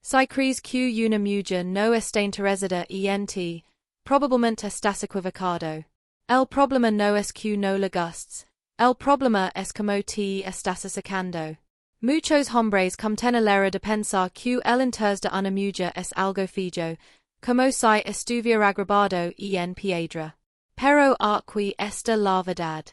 Si cres que una mujer no está interesada en ti, probablemente estás equivocado. El problema no es que no le gustes. El problema es como te estás acercando. Muchos hombres cometen el error de pensar que el interés de una mujer es algo fijo, como si estuviera grabado en piedra. Pero aquí está la verdad.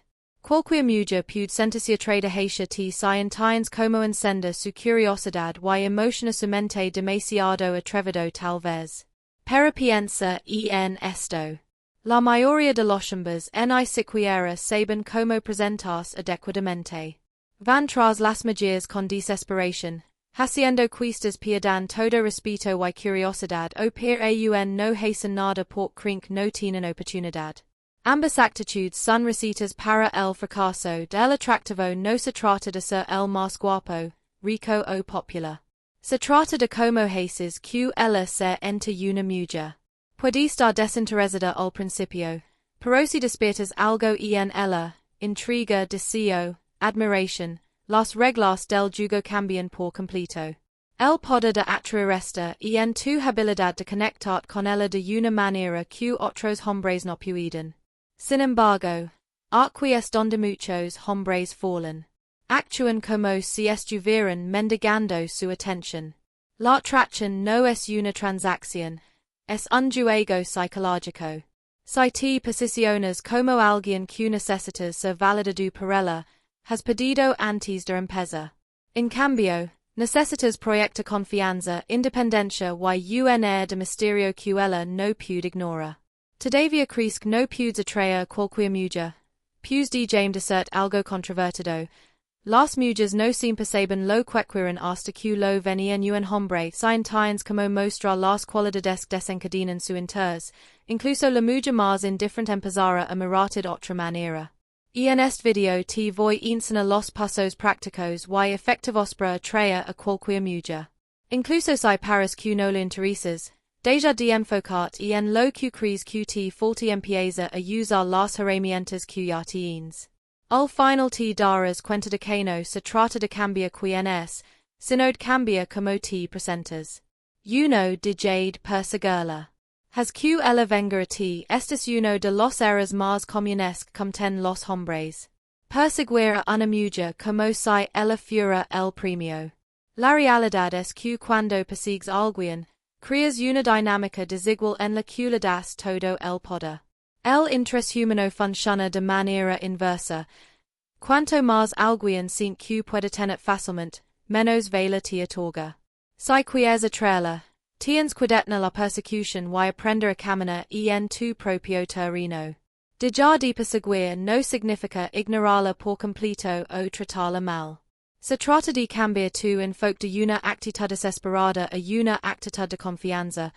Cualquier mujer puede sentirse atraída hacia ti si entiendes cómo encender su curiosidad y emociona su mente demasiado atrevido tal vez. Pero piensa en esto. La mayoría de los hombres ni siquiera saben cómo presentarse adecuadamente. Van tras las mujeres con desesperación, haciendo cuestas pierdan todo respeto y curiosidad o pero no hacen nada porque creen que no tienen oportunidad. Ambas actitudes son recetas para el fracaso del atractivo. No se trata de ser el más guapo, rico o popular. Se trata de cómo haces que ella se entre una mujer. Puede estar desinteresada al principio, pero si despiertas algo en ella, intriga, deseo, admiración, las reglas del juego cambian por completo. El poder de atraer en tu habilidad de conectar con ella de una manera que otros hombres no pueden. Sin embargo, aquí es donde muchos hombres fallan. Actúan como si estuvieran mendigando su atención. La atracción no es una transacción, es un juego psicológico. Si te posicionas como alguien que necesitas ser validado por ella, has perdido antes de empezar. En cambio, necesitas proyectar confianza, independencia y un air de misterio que ella no puede ignorar. Todavía crees que no puedes atraer cualquier mujer. Puedes de ser algo controvertido. Las mujeres no siempre saben lo que quieren hasta que lo ven en un hombre si entiendes como mostrar las cualidades que desencadenan su interés. Incluso la mujer más indiferente empezará a mirarte de otra manera. En este video te voy a enseñar los pasos prácticos y efectivos para atraer a cualquier mujer. Incluso si pares que no le intereses. Deja de enfocarte en lo que crees que te falta. Empieza a usar las herramientas que ya tienes. Al final te darás cuenta de que no se trata de cambiar quién es, sino de cambiar como te presentas. Uno de jade perseguirla. Has que ella venga a ti. Este es uno de los errores más comunes que cometen los hombres. Perseguir a una mujer como si ella fuera el premio. La realidad es que cuando persigues a alguien, creas una dinámica desigual en la que le das todo el poder. El interés humano funciona de manera inversa. Cuanto más alguien siente que puede tener fácilmente, menos valor te otorga. Si quieres atraerla, tienes que detener la persecución y aprender a caminar en tu propio terreno. Dejar de perseguir no significa ignorarla por completo o tratarla mal. Se trata de cambiar tu enfoque de una actitud desesperada a una actitud de confianza.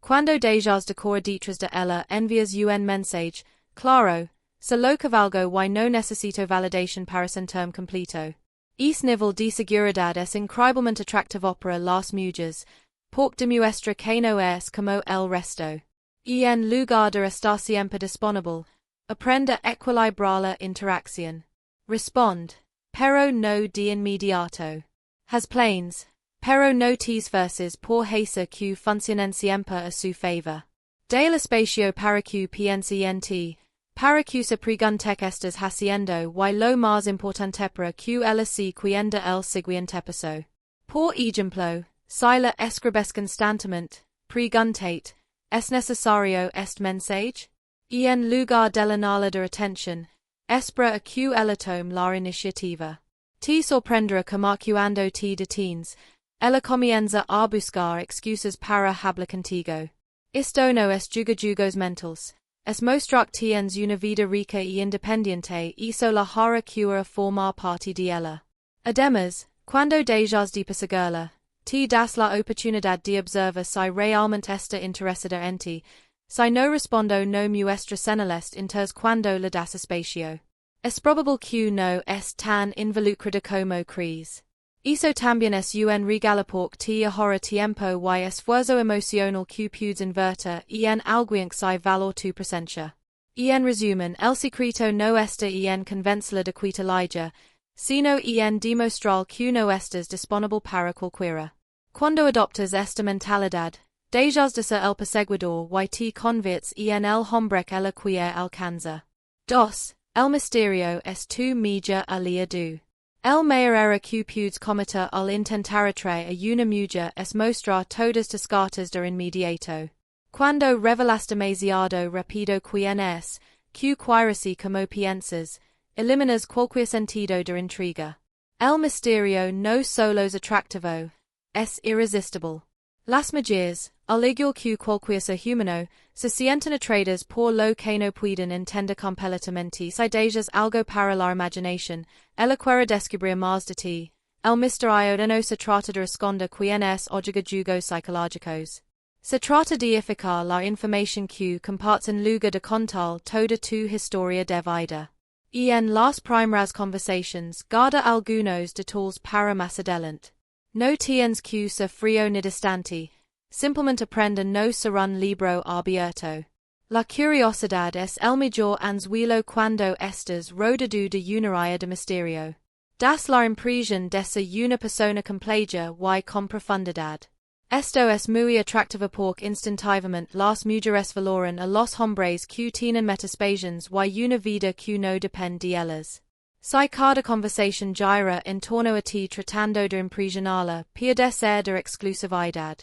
Cuando dejas de correr detrás de ella, envías un mensaje, claro, se lo que valgo y no necesito validación para sentirme completo. Ese nivel de seguridad es increíblemente atractivo para las mujeres, porque demuestra que no es como el resto. Y en lugar de estar siempre disponible, aprende a equilibrar la interacción. Responde, pero no de inmediato. Has planes, pero no te esfuerces por hacer que funcionen siempre a su favor. Del espacio para que piense en ti, para que se pregunte que estás haciendo y lo más importante para que ella se cuente el siguiente paso. Por ejemplo, si la escribes constantemente, pregúntate, ¿es necesario este mensaje? Y en lugar de llenarla de atención, espera a que ella tome la iniciativa. Te sorprenderá como cuando te detienes, ella comienza a buscar excusas para hablar contigo. Esto no es jugos mentales, es mostrar que tienes una vida rica y independiente y solo hará que formar parte de ella. Además, cuando dejas de perseguirla, te das la oportunidad de observar si realmente está interesada en ti. Si no respondo no muestra señales interés cuando le das espacio. Es probable que no es tan involucrada como crees. Eso también es un regalo porque te ahorra tiempo y esfuerzo emocional que puedes invertir en alguien que si valor tu presencia. Y en resumen, el secreto no está en convencerla de quitarla, sino en demostrar que no estás disponible para cualquiera. Cuando adoptas esta mentalidad, dejas de ser el perseguidor y te conviertes en el hombre que la quiere alcanza. 2. El misterio es tu mejor aliado. El mayor error que puedes cometer al intentar atraer a una mujer es mostrar todas tus cartas de inmediato. Cuando revelas demasiado rápido quién es, que quieres y cómo piensas, eliminas cualquier sentido de intriga. El misterio no solo es atractivo, es irresistible. Las mujeres, al igual que cualquier ser humano, se sienten atraídas por lo que no pueden entender completamente si dejas algo para la imaginación, ella quiere descubrir más de ti. El misterio no se trata de esconder quién es o de jugos psicológicos. Se trata de edificar la información que compartes en lugar de contar toda tu historia de vida. Y en las primeras conversaciones, guarda algunos detalles para más adelante. No tienes que ser frío ni distante, simplemente aprende no ser un libro abierto. La curiosidad es el mejor anzuelo cuando estás rodeado de una área de misterio. Das la impresión de ser una persona compleja y con profundidad. Esto es muy atractivo porque instintivamente las mujeres valoran a los hombres que tienen metaspacios y una vida que no depende de ellas. Si cada conversación gira en torno a ti tratando de impresionarla, puede ser de exclusividad.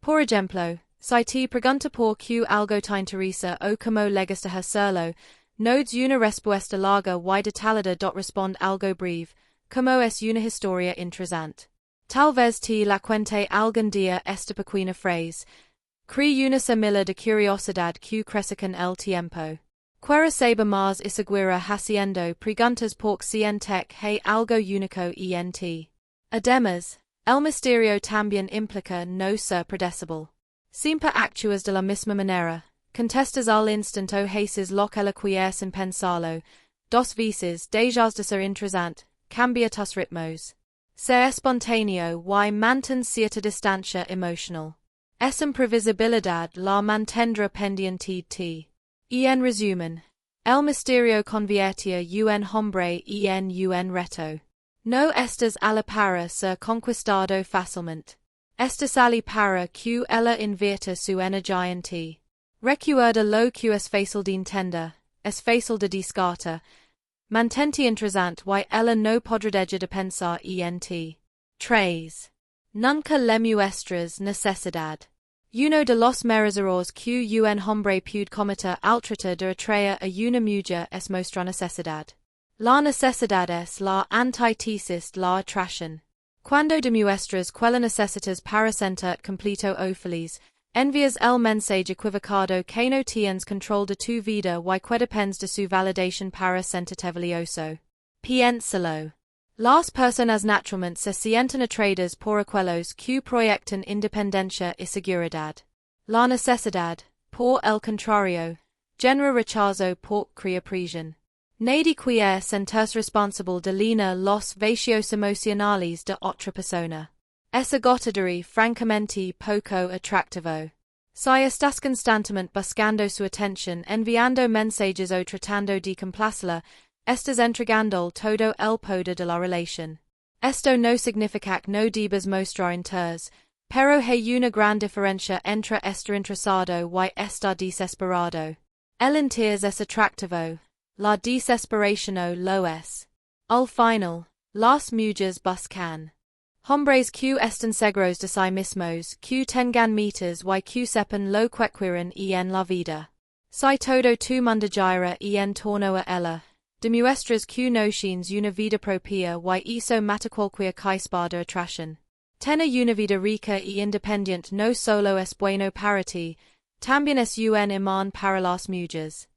Por ejemplo, si te pregunta por qué algo te interesa o cómo llegaste a hacerlo, no des una respuesta larga y detallada responde algo breve, como es una historia interesante. Tal vez te la cuente algún día esta pequeña frase. Cree una semilla de curiosidad que crece con el tiempo. Quiere saber más y seguir haciendo preguntas porque siente que hay algo único en ti. Además, el misterio también implica no ser predecible. Siempre actúas de la misma manera, contestas al instante o haces lo que la quieres sin pensarlo, dos veces dejas de ser interesante, cambia tus ritmos. Ser espontáneo y mantén cierta distancia emocional. Esa imprevisibilidad la mantendrá pendiente de ti. Y en resumen, el misterio convierte a un hombre en un reto. No estás a la para ser conquistado fácilmente. Estás ali para que ella invierta su energía en ti. Recuerda lo que es fácil de entender, es fácil de descartar. Mantente interesante y ella no podrá dejar de pensar en ti. 3. Nunca le muestras necesidad. Uno de los mayores errores que un hombre puede cometer al tratar de atraer a una mujer es mostrar necesidad. La necesidad es la antítesis de la atracción. Cuando demuestras que la necesitas para sentirte completo o feliz, envías el mensaje equivocado que no tienes control de tu vida y que dependes de su validación para sentirte valioso. Piénsalo. Las personas naturalmente se sienten atraídas por aquellos que proyectan independencia y seguridad. La necesidad, por el contrario, genera rechazo porque crea presión. Nadie quiere sentirse responsable de llenar los vacíos emocionales de otra persona. Es agotador francamente poco atractivo. Si estás constantemente buscando su atención, enviando mensajes o tratando de complacerla, estás entregando todo el poder de la relación. Esto no significa que no debas mostrar interés, pero hay una gran diferencia entre estar interesado y estar desesperado. El interés es atractivo, la desesperación no lo es. Al final, las mujeres buscan hombres que están seguros de sí mismos, que tengan metas y que sepan lo que quieren en la vida. Si todo tu mundo gira en torno a ella, demuestras que no tienes una vida propia y eso mata cualquier chispa de atracción. Tener una vida rica y independiente no solo es bueno para ti, también es un imán para las mujeres.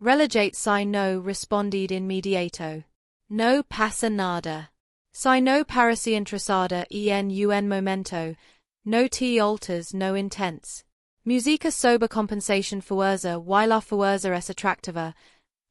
Relegate si no responded inmediato. No pasa nada. Si no parece interesada en un momento, no te alters no intense. Música sobre compensación fuerza y la fuerza es atractiva.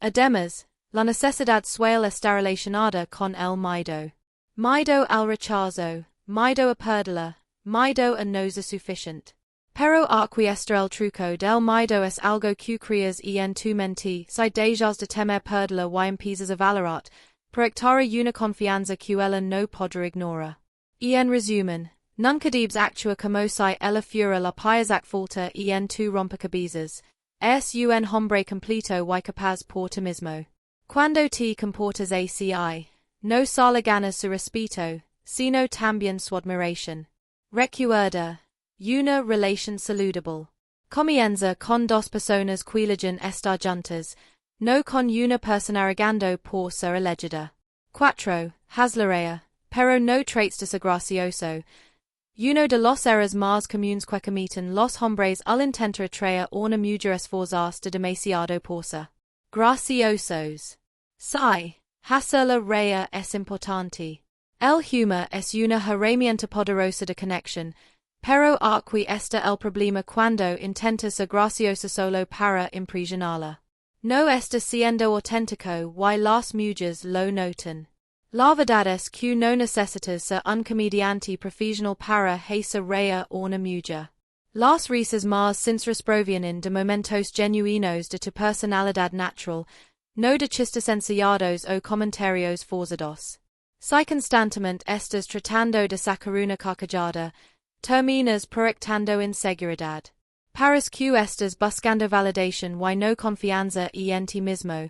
Además, la necesidad suele estar relacionada con el miedo. Miedo al rechazo, miedo a perderla, miedo a no ser suficiente. Pero aquí está el truco del miedo es algo que creas en tu mente si dejas de temer perderla y empiezas a valorar, proyectar una confianza que ella no podrá ignorar. Y en resumen, Nunca debes actua como si ella fuera la piazac falta en tu rompecabezas. Es un hombre completo y capaz por ti mismo. Cuando te comportas así, no solo ganas su respeto, sino también su admiración. Recuerda, una relación saludable comienza con dos personas que eligen estar juntas, no con una persona arrogando por ser elegida. 4. Hazlarea, pero no trates de ser gracioso. Uno de los errores más comunes que cometen los hombres al intentar atraer una mujer esforzarse demasiado por ser graciosos. Si, hacerla reír es importante. El humor es una herramienta poderosa de conexión, pero aquí está el problema cuando intenta ser gracioso solo para impresionarla. No está siendo auténtico y las mujeres lo notan. La verdad es que no necesitas ser un comediante profesional para hacer reír una mujer. Las risas más sinceras provienen de momentos genuinos de tu personalidad natural, no de chistes ensayados o comentarios forzados. Si constantemente estás tratando de sacar una carcajada, terminas proyectando inseguridad. Paras que estás buscando validación y no confianza en ti mismo.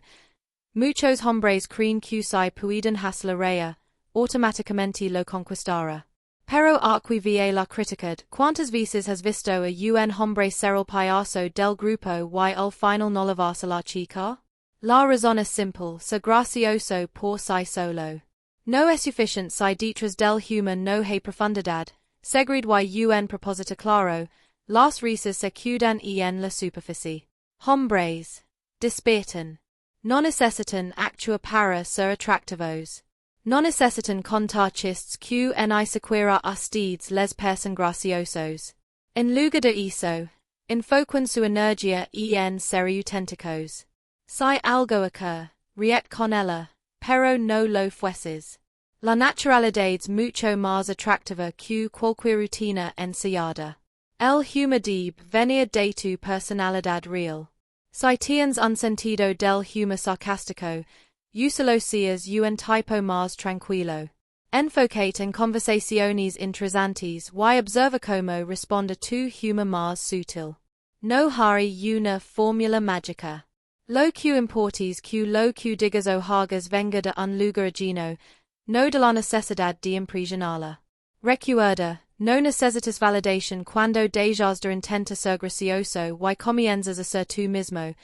Muchos hombres creen que si pueden hacerla reír, automáticamente lo conquistará. Pero aquí va la crítica. ¿Cuántas veces has visto a un hombre ser el payaso del grupo y al final no llevarse la chica? La razón es simple, ser gracioso por sí solo no es suficiente si detrás del humor no hay profundidad, segredo y un propósito claro, las risas se quedan en la superficie. Hombres despiertan. No necesitan actuar para ser atractivos. No necesitan contar chistes que ni siquiera ustedes les parecen graciosos. En lugar de eso, enfocan su energía en ser auténticos. Si algo ocurre, ríete con ella, pero no lo fueces. La naturalidad es mucho más atractiva que cualquier rutina ensayada. El humor debe venir de tu personalidad real. Si tienes un sentido del humor sarcástico, úsalo seas un tipo más tranquilo. Enfócate en conversaciones interesantes y observa cómo responde tu humor más sutil. No hay una fórmula mágica. Lo que importa es que lo que digas o hagas venga de un lugar ajeno, no de la necesidad de impresionarla. Recuerda, no necesitas validación cuando dejas de intentar ser gracioso y comienzas a ser tú mismo.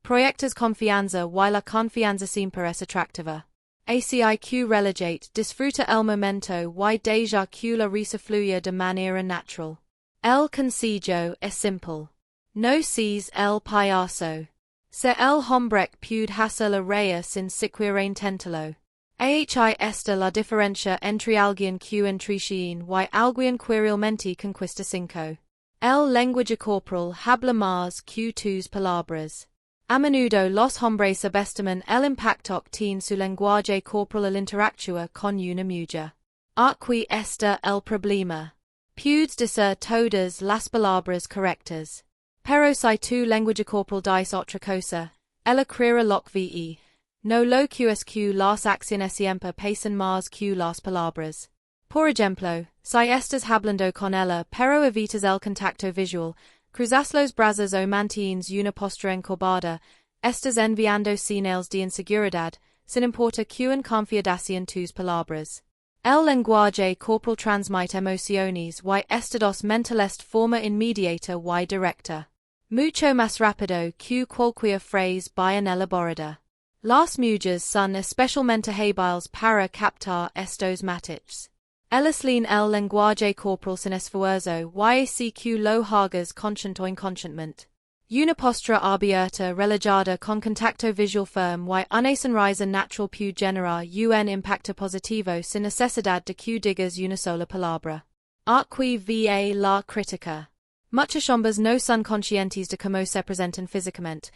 Proyectas confianza y la confianza siempre es atractiva. Así que relegate, disfruta el momento y deja que la risa fluya de manera natural. El consejo es simple. No seas el payaso. Ser el hombre que puede hacerla reír sin siquiera intentarlo. Esta la diferencia entre alguien que entretiene y alguien que realmente conquista. 5. El lenguaje corporal habla más que tus palabras. A menudo los hombres subestiman el impacto que tiene su lenguaje corporal al interactuar con una mujer. Aquí está el problema. Puedes decir todas las palabras correctas. Pero si tu lenguaje corporal dice otra cosa, ella creerá lo que ve. No lo que es que las acciones siempre pesan más que las palabras. Por ejemplo, si estás hablando con ella pero evitas el contacto visual, cruzas los brazos o mantienes una postura encorvada, estás enviando señales de inseguridad, sin importar que confiades en tus palabras. El lenguaje corporal transmite emociones y estados mentales de forma inmediata y directa. Mucho más rápido que cualquier frase bien elaborada. Las mujeres son especialmente hábiles para captar estos matices. Ellas leen el lenguaje corporal sin esfuerzo y así que lo hagas consciente o inconscientemente. Una postura abierta relajada con contacto visual firme y una sonrisa natural puede generar un impacto positivo sin necesidad de que digas una sola palabra. Aquí va la crítica. Muchos hombres no son conscientes de cómo se presentan físicamente.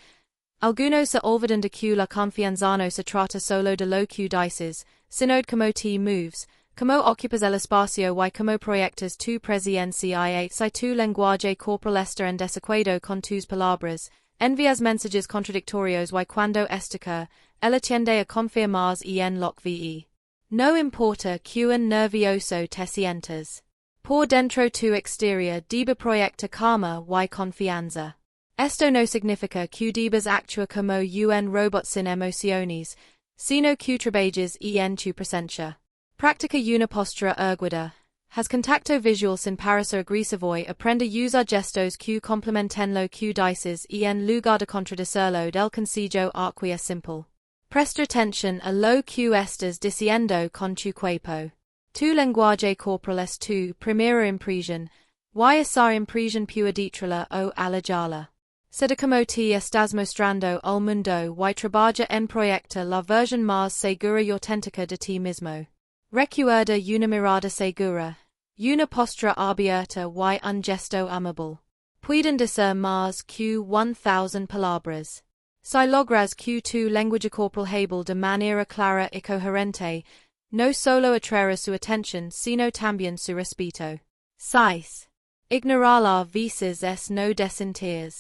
Algunos se olvidan de que la confianza no se trata solo de lo que dices, sino de cómo te moves, cómo ocupas el espacio y cómo proyectas tu presencia. Si tu lenguaje corporal está en desacuerdo con tus palabras, envías mensajes contradictorios y cuando esta ella tiende a confiar más en lo que ve. No importa que nervioso te sientas. Por dentro tu exterior debe proyecta calma y confianza. Esto no significa que debas actuar como un robot sin emociones, sino que trabajes en tu presencia. Practica una postura erguida. Has contacto visual sin parecer agresivo y aprende a usar gestos que complementen lo que dices en lugar de contradecirlo del consejo que es simple. Presta atención a lo que estás diciendo con tu cuerpo. Tu lenguaje corporal es tu primera impresión, y esa impresión puede destruirla o alejarla. Será como te estás mostrando al mundo y trabaja en proyectar la versión más segura y auténtica de ti mismo. Recuerda una mirada segura, una postura abierta y un gesto amable. Pueden decir más que 1000 palabras. Si logras que tu lenguaje corporal hable de manera clara y coherente, no solo atraerá su atención sino también su respeto. 6. Ignorar las veces es no desentir.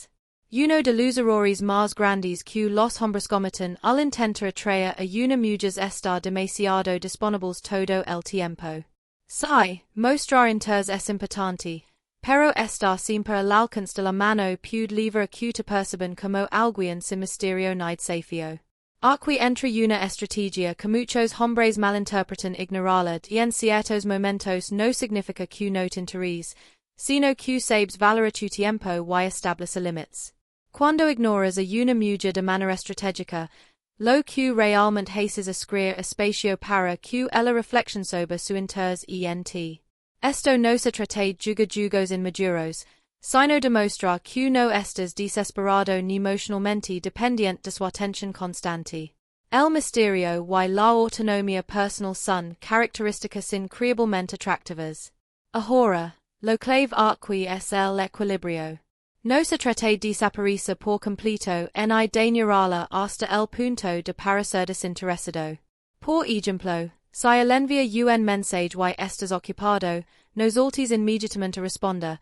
Uno de los errores más grandes que los hombres cometen al intentar atraer a una mujer estar demasiado disponibles todo el tiempo. Sí, mostrar interés es importante, pero estar siempre al alcance de la mano puede llevar a que te perciban como alguien sin misterio ni desafío. Aquí entra una estrategia que muchos hombres malinterpretan. Ignorarla en ciertos momentos no significa que no te interese, sino que sabes valorar tu tiempo y establecer límites. Cuando ignoras a una mujer de manera estratégica, lo que realmente haces es crear espacio para que ella reflexione sobre su interés en ti. Esto no se trata de jugos inmaduros, sino demostrar que no estás desesperado ni emocionalmente dependiente de su atención constante. El misterio y la autonomía personal son características increíblemente atractivas. Ahora, lo clave aquí es el equilibrio. No se trata de desaparecer por completo ni de ignorarla hasta el punto de parecer desinteresado. Por ejemplo, si el envía un mensaje y estás ocupado, no saltes inmediatamente a responder.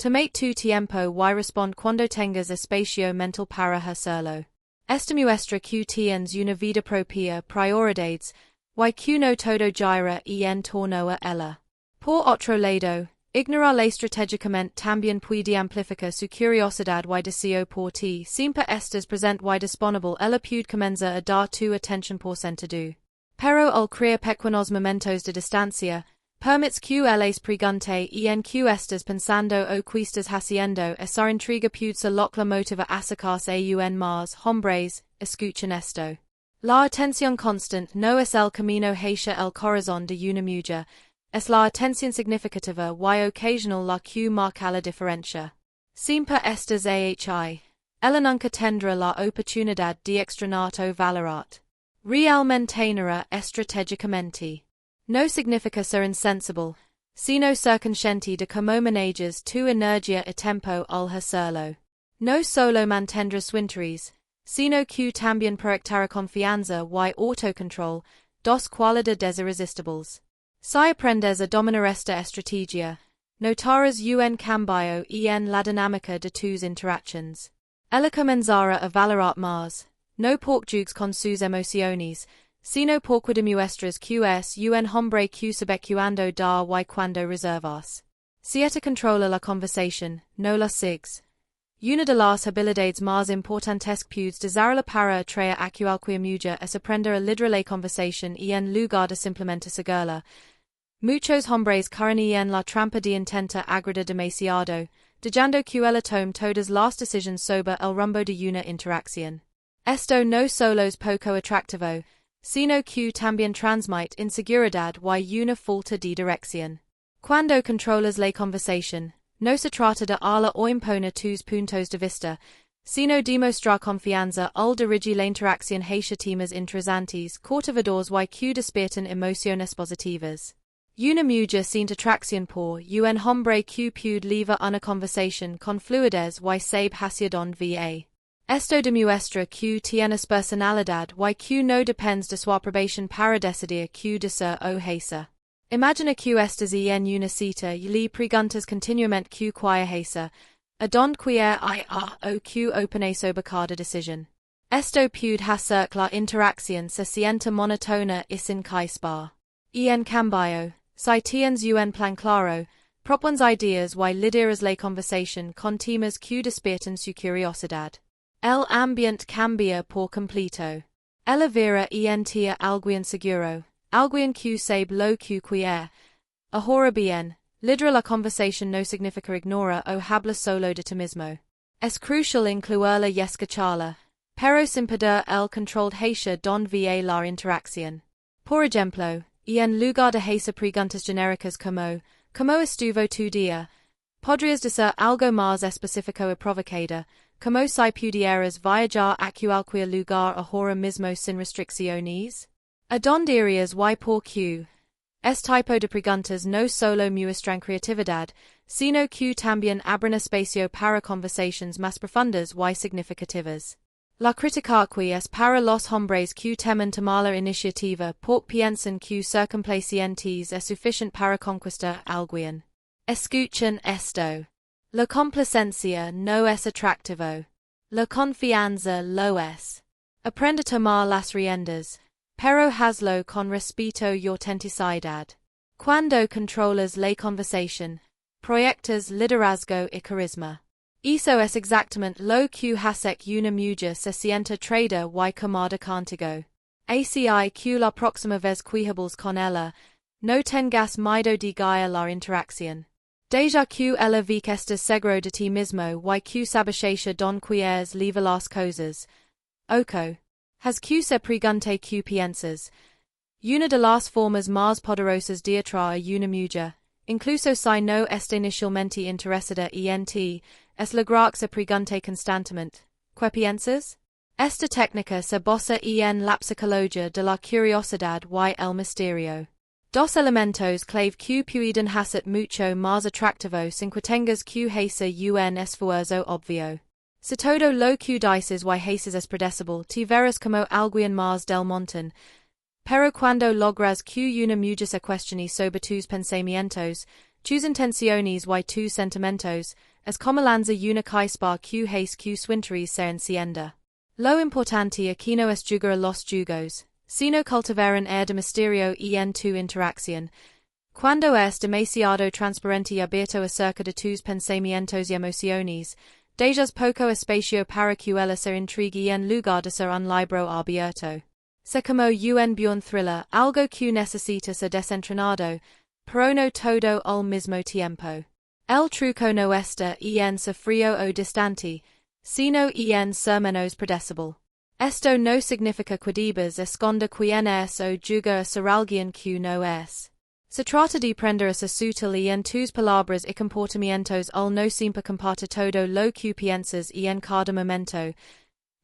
Tomate tu tiempo y respond cuando tengas espacio mental para hacerlo. Esto muestra que tienes una vida propia, prioridades, y que no todo gira en torno a ella. Por otro lado, ignorarla estratégicamente también puede amplificar su curiosidad y deseo por ti. Siempre estás presente y disponible, ella puede comenzar a dar tu atención por sentado. Pero al crear pequeños momentos de distancia, permites que les pregunte en que estás pensando o que estás haciendo. Esa intriga puede ser lo que la motiva a acercarse a más hombres. Escuchen esto. La atención constante no es el camino hacia el corazón de una mujer, es la atención significativa y ocasional la que marca la diferencia. Siempre estás ahí. Ella nunca tendrá la oportunidad de extrañarte o valorarte. Realmente nera estratégicamente. No significa ser insensible, sino ser consciente de cómo manejas tu energía y tiempo al hacerlo. No solo mantendrás su interés, sino que también proyectará confianza y autocontrol, dos cualidades irresistibles. Si aprendes a dominar esta estrategia, notarás un cambio en la dinámica de tus interacciones. Ella comenzará a valorar más, no por jugues con sus emociones, sino porque demuestras que es un hombre que sabe cuándo dar y cuándo reservarse. Si te controla la conversación, no la sigues. Una de las habilidades más importantes que puedes desarrollar para atraer a cualquier mujer es aprender a liderar la conversación en lugar de simplemente seguirla. Muchos hombres caen en la trampa de intentar agradar demasiado, dejando que ella tome todas las decisiones sobre el rumbo de una interacción. Esto no solo es poco atractivo, sino que también transmite inseguridad y una falta de dirección. Cuando controlas la conversación, no se trata de hablar o imponer tus puntos de vista, sino de mostrar confianza al dirigir la interacción hacia temas interesantes, cautivadores y que despiertan emociones positivas. Una mujer siente atracción por un hombre que puede llevar una conversación con fluidez y sabe hacia dónde va. Esto demuestra que tienes personalidad y que no dependes de su aprobación para decidir qué decir o hacer. Imagina que estás en una cita y le preguntas continuamente qué quiere hacer, a dónde quiere ir o qué opina sobre cada decisión. Esto puede hacer que la interacción se sienta monótona y sin chispa. En cambio, si tienes un plan claro, Prop one's ideas y lideras la conversación con temas que despiertan su curiosidad. El ambiente cambia por completo. Ella vera entia alguien seguro, alguien que sabe lo que quiere. Ahora bien, lidera la conversación no significa ignora o habla solo de ti mismo. Es crucial incluirla y escucharla, pero sin perder el control hacia don va la interacción. Por ejemplo, en lugar de hacer preguntas genéricas como estuvo tu día, podrías decir algo más específico y provocador, como si pudieras viajar a cualquier lugar ahora mismo sin restricciones. ¿A dónde irías y por qué? Este tipo de preguntas no solo muestran creatividad, sino que también abren espacio para conversaciones más profundas y significativas. La crítica aquí es para los hombres que temen tomar la iniciativa porque piensan que ser complacientes es suficiente para conquistar a alguien. Escuchen esto. La complacencia no es atractivo. La confianza lo es. Aprende a tomar las riendas, pero hazlo con respeto y autenticidad. Cuando controlas la conversación, proyectas liderazgo y carisma. Eso es exactamente lo que hace que una mujer se sienta atraída y cómoda contigo. Así que la próxima vez que hables con ella, no tengas miedo de guiar la interacción. Deja que ella ve que estás seguro de ti mismo y que sabes don quieres levar las cosas. Oco. Has que se pregunte que piensas. Una de las formas más poderosas de atraer a una mujer, incluso si no está inicialmente interesada en ti, es lograr que se pregunte constantemente, ¿qué piensas? Esta técnica se basa en la psicología de la curiosidad y el misterio. Dos elementos clave que pueden hacer mucho más atractivo sin que tengas que hacer un esfuerzo obvio. Si todo lo que dices y haces es predecible, te verás como alguien más del montón. Pero cuando logras que una mujer se cuestione sobre tus pensamientos, tus intenciones y tus sentimientos, es como lanza una chispa que hace que su interés se encienda. Lo importante aquí no es jugar a los jugos, sino cultivar un air de misterio en tu interacción. Cuando es demasiado transparente y abierto acerca de tus pensamientos y emociones, dejas poco espacio para que ella se intrigue en lugar de ser un libro abierto. Se como un buen thriller, algo que necesita ser desentrenado, pero no todo al mismo tiempo. El truco no está en ser frío o distante, sino en ser menos predecible. Esto no significa que debas esconder quién es o jugar a ser alguien que no es. Se trata de aprender a ser sutil en tus palabras y comportamientos al no siempre compartir todo lo que piensas en cada momento.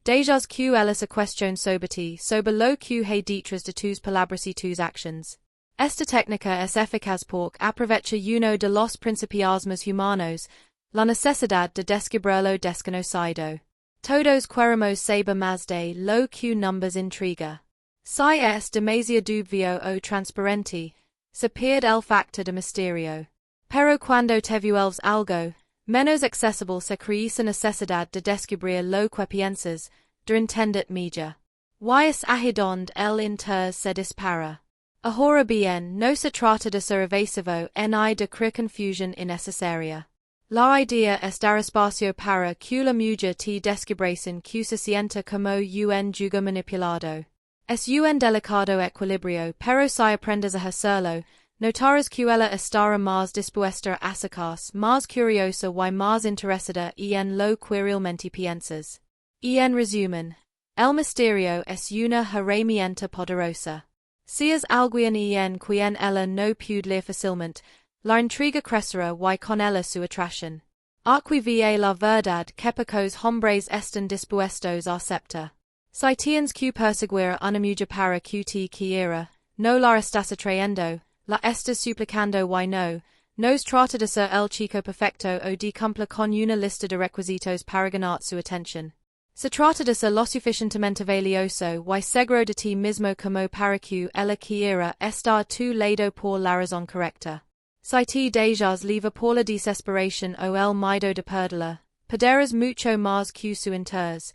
Dejas que ella se cuestione sobre ti, sobre lo que hay detrás de tus palabras y tus actions. Esta técnica es eficaz porque aprovecha uno de los principios más humanos, la necesidad de descubrir lo desconocido. Todos queremos saber más de lo que nos intriga. Si es demasiado obvio o transparente, se pierde el factor de misterio. Pero cuando te vuelves algo menos accesible se crece necesidad de descubrir lo que piensas, de entender mejor. Y es ahí donde el interés se dispara. Ahora bien, no se trata de ser evasivo ni de crear confusión innecesaria. La idea es dar espacio para que la mujer te descubra sin que se sienta como un jugo manipulado. Es un delicado equilibrio, pero si aprendes a hacerlo, notarás que ella estará más dispuesta a acercarse, más curiosa y más interesada en lo que realmente piensas. Y en resumen, el misterio es una herramienta poderosa. Si es alguien en quien ella no puede leer fácilmente, la intriga crecerá y con ella su atracción. Aquí va la verdad que pocos hombres están dispuestos a aceptar. Si tienes que perseguir una mujer para que te quiera, no la estás atrayendo, la estás suplicando y no se trata de ser el chico perfecto o de cumplir con una lista de requisitos para ganar su atención. Se trata de ser lo suficientemente valioso y seguro de ti mismo como para que ella quiera estar a tu lado por la razón correcta. Si te dejas llevar por la desesperación o el miedo de perderla, perderás mucho más que su interés,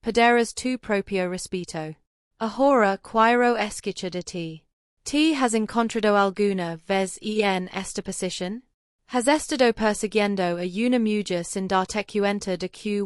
perderás tu propio respeto. Ahora quiero escuchar de ti. ¿Te has encontrado alguna vez en esta posición? Has estado persiguiendo a una mujer sin darte cuenta de que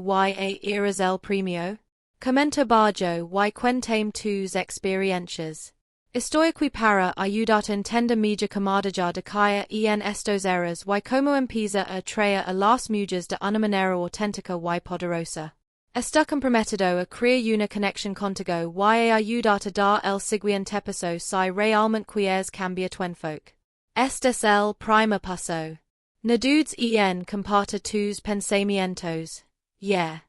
eres el premio? Comenta bajo y cuéntame tus experiencias. Estoy aquí para ayudarte a entender mejor cómo dejar de caer en estos errores y cómo empezar a atraer a las mujeres de una manera auténtica y poderosa. Está comprometido a crear una conexión contigo y a ayudarte a dar el siguiente paso si realmente quieres cambiar tu enfoque. Este es el primer paso. No dudes en compartir tus pensamientos. Yeah.